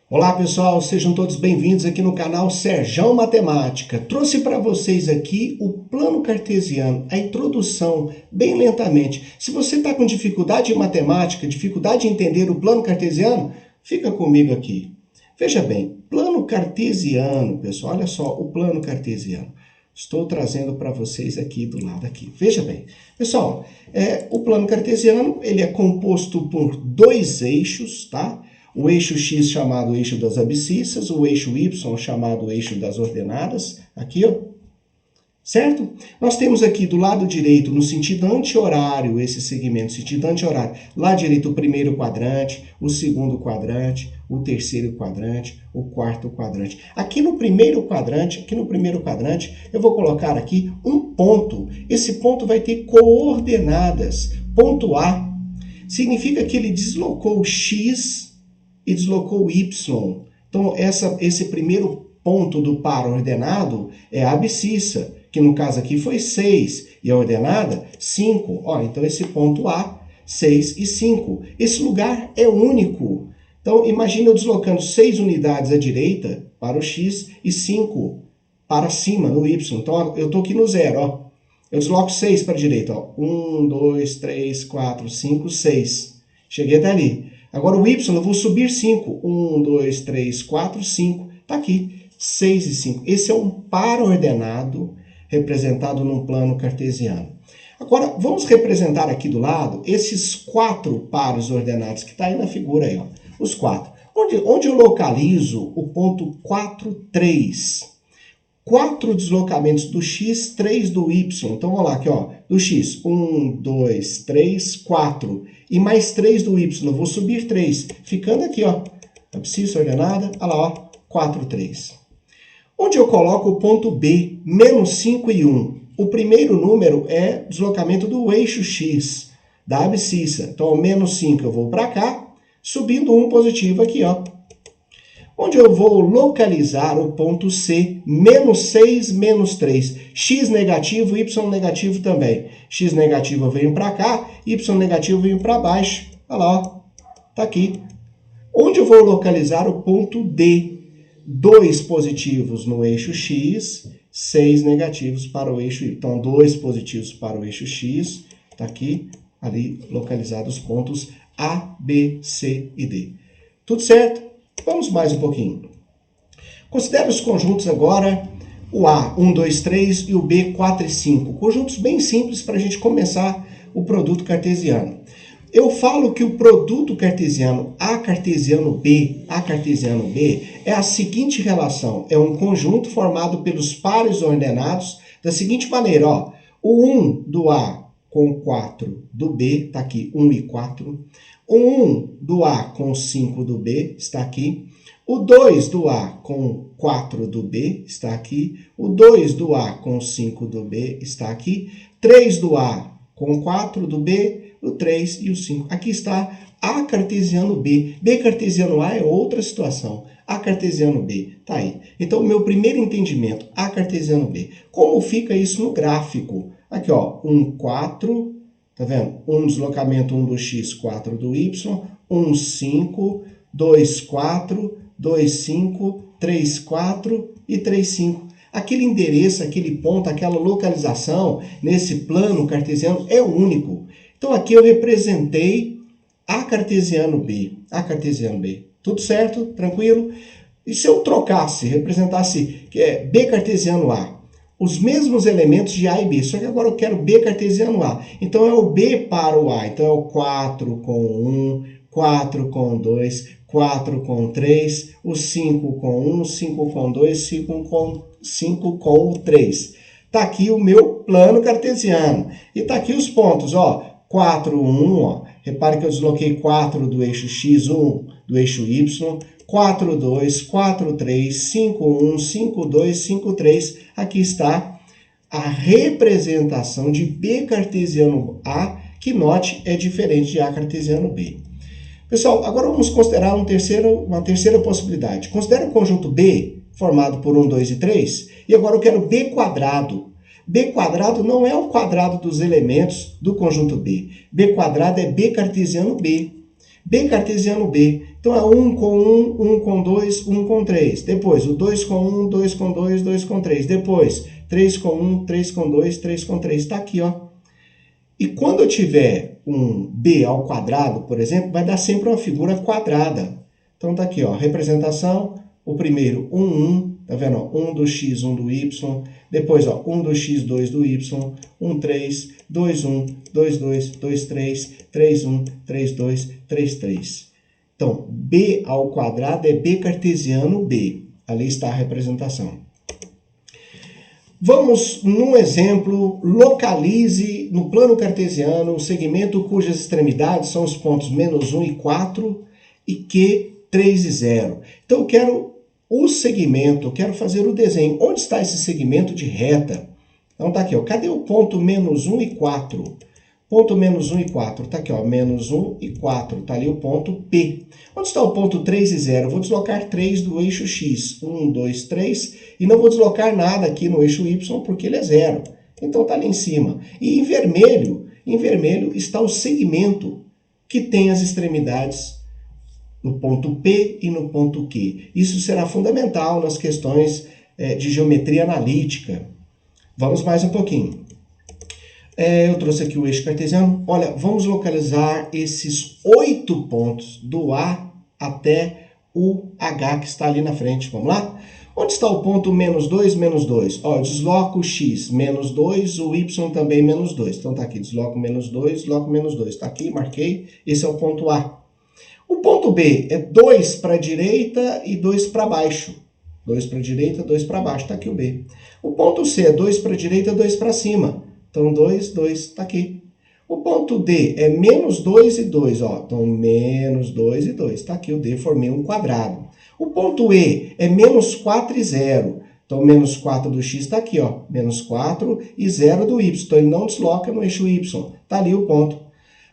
Olá pessoal, sejam todos bem-vindos aqui no canal Serjão Matemática. Trouxe para vocês aqui o plano cartesiano, a introdução, bem lentamente. Se você está com dificuldade em matemática, dificuldade em entender o plano cartesiano, fica comigo aqui. Veja bem, plano cartesiano, pessoal, olha só o plano cartesiano. Estou trazendo para vocês aqui do lado aqui. Veja bem, pessoal, o plano cartesiano ele é composto por dois eixos, tá? O eixo X chamado eixo das abscissas, o eixo Y chamado eixo das ordenadas, aqui, ó. Certo? Nós temos aqui do lado direito, no sentido anti-horário, esse segmento, sentido anti-horário. Lado direito, o primeiro quadrante, o segundo quadrante, o terceiro quadrante, o quarto quadrante. Aqui no primeiro quadrante, eu vou colocar aqui um ponto. Esse ponto vai ter coordenadas. Ponto A significa que ele deslocou o X e deslocou o Y. Então, esse primeiro ponto do par ordenado é a abscissa, que no caso aqui foi 6, e a ordenada 5. Ó, então, esse ponto A, 6 e 5. Esse lugar é único. Então, imagine eu deslocando 6 unidades à direita para o X e 5 para cima, no Y. Então, ó, eu estou aqui no zero. Ó. Eu desloco 6 para a direita. Ó. 1, 2, 3, 4, 5, 6. Cheguei até ali. Agora o Y eu vou subir 5. 1, 2, 3, 4, 5. Está aqui, 6 e 5. Esse é um par ordenado representado num plano cartesiano. Agora, vamos representar aqui do lado esses 4 pares ordenados que está aí na figura aí, ó. Os 4. Onde eu localizo o ponto 4, 3. 4 deslocamentos do X, 3 do Y. Então, vamos lá aqui, ó. Do X, 1, 2, 3, 4. E mais 3 do Y. Eu vou subir 3. Ficando aqui, ó. Abscissa ordenada. Olha lá, ó. 4, 3. Onde eu coloco o ponto B, menos 5 e 1. O primeiro número é deslocamento do eixo X, da abscissa. Então, menos 5 eu vou para cá, subindo 1 positivo aqui, ó. Onde eu vou localizar o ponto C, menos 6, menos 3. X negativo, Y negativo também. X negativo eu venho para cá, Y negativo eu venho para baixo. Olha lá, ó. Tá aqui. Onde eu vou localizar o ponto D? 2 positivos no eixo X, 6 negativos para o eixo Y. Então, 2 positivos para o eixo X. Tá aqui, ali localizados os pontos A, B, C e D. Tudo certo? Vamos mais um pouquinho. Considere os conjuntos agora, o A, 1, 2, 3 e o B, 4 e 5. Conjuntos bem simples para a gente começar o produto cartesiano. Eu falo que o produto cartesiano A cartesiano B é a seguinte relação. É um conjunto formado pelos pares ordenados da seguinte maneira, ó. O 1 do A com 4 do B, está aqui, 1 e 4. O 1 do A com 5 do B, está aqui. O 2 do A com 4 do B, está aqui. O 2 do A com 5 do B, está aqui. 3 do A com 4 do B, o 3 e o 5. Aqui está A cartesiano B. B cartesiano A é outra situação. A cartesiano B, tá aí. Então, o meu primeiro entendimento, A cartesiano B. Como fica isso no gráfico? Aqui, ó, 1, 4, tá vendo? 1 deslocamento, 1 do X, 4 do Y, 1, 5, 2, 4, 2, 5, 3, 4 e 3, 5. Aquele endereço, aquele ponto, aquela localização nesse plano cartesiano é único. Então, aqui eu representei A cartesiano B. A cartesiano B. Tudo certo? Tranquilo? E se eu trocasse, representasse B cartesiano A? Os mesmos elementos de A e B, só que agora eu quero B cartesiano A. Então, é o B para o A. Então, é o 4 com 1, 4 com 2, 4 com 3, o 5 com 1, 5 com 2, 5 com 3. Está aqui o meu plano cartesiano. E está aqui os pontos, ó. 4, 1, ó. Repare que eu desloquei 4 do eixo X, 1 do eixo Y. 4, 2, 4, 3, 5, 1, 5, 2, 5, 3. Aqui está a representação de B cartesiano A, que, note, é diferente de A cartesiano B. Pessoal, agora vamos considerar uma terceira possibilidade. Considere o conjunto B, formado por 1, 2 e 3, e agora eu quero B quadrado. B quadrado não é o quadrado dos elementos do conjunto B. B quadrado é B cartesiano B. B cartesiano B. Então é 1 com 1, 1 com 2, 1 com 3. Depois o 2 com 1, 2 com 2, 2 com 3. Depois 3 com 1, 3 com 2, 3 com 3. Está aqui, ó. E quando eu tiver um b ao quadrado, por exemplo, vai dar sempre uma figura quadrada. Então tá aqui, ó, representação, o primeiro 1, 1, tá vendo? Ó, 1 do x, 1 do y. Depois, ó, 1 do x, 2 do y, 1, 3, 2, 1, 2, 2, 2, 3, 3, 1, 3, 2, 3, 3. Então, b ao quadrado é b cartesiano b. Ali está a representação. Vamos, num exemplo, localize no plano cartesiano o segmento cujas extremidades são os pontos menos 1 e 4 e Q, 3 e 0. Então, eu quero o segmento, eu quero fazer o desenho. Onde está esse segmento de reta? Então, tá aqui, ó. Cadê o ponto menos 1 e 4? Ponto menos 1 e 4, tá aqui, ó, menos 1 e 4, tá ali o ponto P. Onde está o ponto 3 e 0? Eu vou deslocar 3 do eixo X, 1, 2, 3, e não vou deslocar nada aqui no eixo Y, porque ele é 0. Então tá ali em cima. E em vermelho está o segmento que tem as extremidades no ponto P e no ponto Q. Isso será fundamental nas questões de geometria analítica. Vamos mais um pouquinho. Eu trouxe aqui o eixo cartesiano. Olha, vamos localizar esses 8 pontos do A até o H que está ali na frente. Vamos lá? Onde está o ponto menos 2, menos 2? Ó, eu desloco o X, menos 2, o Y também menos 2. Então tá aqui, desloco menos 2, desloco menos 2. Tá aqui, marquei. Esse é o ponto A. O ponto B é 2 para a direita e 2 para baixo. 2 para a direita, 2 para baixo. Tá aqui o B. O ponto C é 2 para a direita, 2 para cima. Então, 2, 2, está aqui. O ponto D é menos 2 e 2, ó. Então, menos 2 e 2. Está aqui o D, formei um quadrado. O ponto E é menos 4 e 0. Então, menos 4 do X está aqui, ó. Menos 4 e 0 do Y. Então, ele não desloca no eixo Y. Está ali o ponto.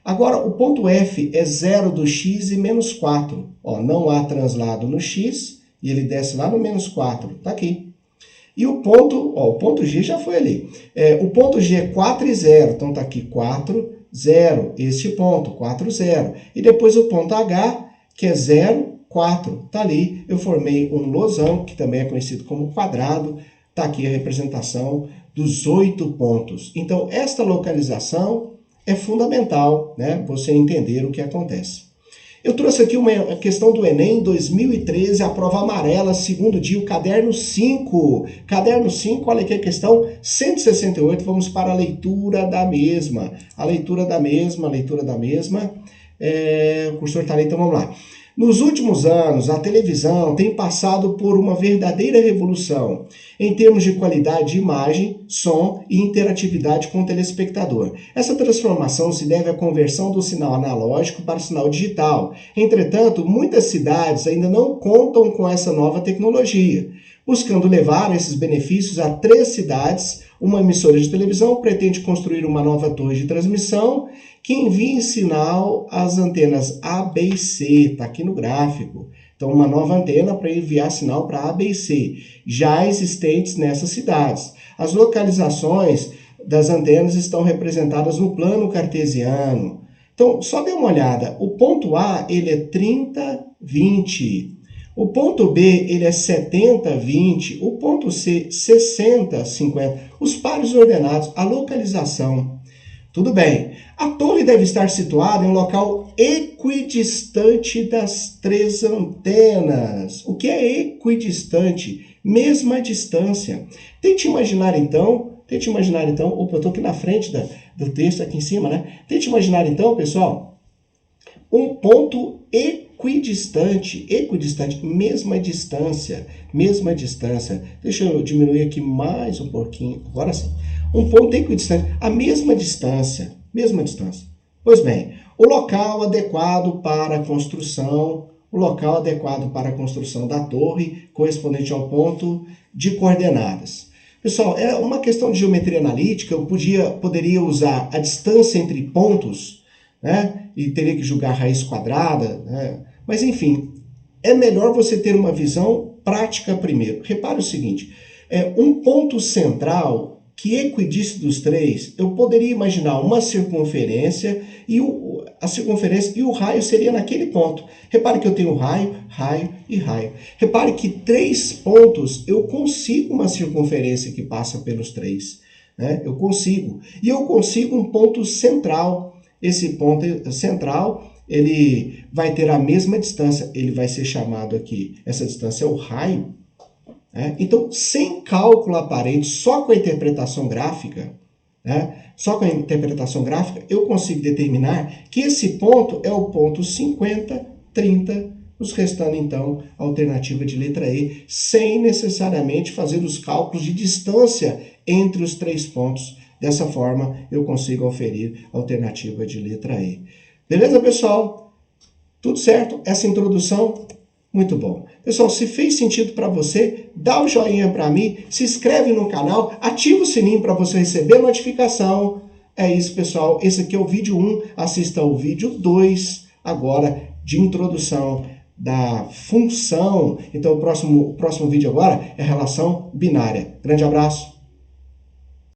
Agora, o ponto F é 0 do X e menos 4. Ó, não há translado no X e ele desce lá no menos 4. Está aqui. E o ponto G já foi ali. O ponto G é 4 e 0. Então, está aqui 4, 0. Este ponto, 4, 0. E depois o ponto H, que é 0, 4. Está ali. Eu formei um losango, que também é conhecido como quadrado. Está aqui a representação dos 8 pontos. Então, esta localização é fundamental, né? Você entender o que acontece. Eu trouxe aqui uma questão do Enem 2013, a prova amarela, segundo dia, o caderno 5. Caderno 5, olha aqui a questão 168, vamos para a leitura da mesma. A leitura da mesma. O cursor está ali, então vamos lá. Nos últimos anos, a televisão tem passado por uma verdadeira revolução em termos de qualidade de imagem, som e interatividade com o telespectador. Essa transformação se deve à conversão do sinal analógico para o sinal digital. Entretanto, muitas cidades ainda não contam com essa nova tecnologia. Buscando levar esses benefícios a 3 cidades, uma emissora de televisão pretende construir uma nova torre de transmissão que envie sinal às antenas A, B e C. Está aqui no gráfico. Então, uma nova antena para enviar sinal para A, B e C, já existentes nessas cidades. As localizações das antenas estão representadas no plano cartesiano. Então, só dê uma olhada. O ponto A, ele é 30, 20. O ponto B, ele é 70, 20. O ponto C, 60, 50. Os pares ordenados, a localização. Tudo bem. A torre deve estar situada em um local equidistante das 3 antenas. O que é equidistante? Mesma distância. Tente imaginar então, opa, eu estou aqui na frente do texto, aqui em cima, né? Tente imaginar então, pessoal, um ponto equidistante, mesma distância. Deixa eu diminuir aqui mais um pouquinho, agora sim. Um ponto equidistante, a mesma distância. Pois bem, o local adequado para a construção da torre correspondente ao ponto de coordenadas. Pessoal, é uma questão de geometria analítica, eu poderia usar a distância entre pontos, né? E teria que julgar a raiz quadrada, né? Mas enfim, é melhor você ter uma visão prática primeiro. Repare o seguinte, um ponto central que equidiste dos três, eu poderia imaginar uma circunferência e a circunferência e o raio seria naquele ponto. Repare que eu tenho raio, raio e raio. Repare que 3 pontos eu consigo uma circunferência que passa pelos 3. Né? Eu consigo. E eu consigo um ponto central. Esse ponto central, ele vai ter a mesma distância. Ele vai ser chamado aqui, essa distância é o raio. Então, sem cálculo aparente, só com a interpretação gráfica, só com a interpretação gráfica, eu consigo determinar que esse ponto é o ponto 50, 30, nos restando, então, a alternativa de letra E, sem necessariamente fazer os cálculos de distância entre os 3 pontos. Dessa forma, eu consigo oferir a alternativa de letra E. Beleza, pessoal? Tudo certo? Essa introdução... Muito bom. Pessoal, se fez sentido para você, dá o joinha para mim, se inscreve no canal, ativa o sininho para você receber notificação. É isso, pessoal. Esse aqui é o vídeo 1. Assista ao vídeo 2 agora de introdução da função. Então, o próximo vídeo agora é relação binária. Grande abraço.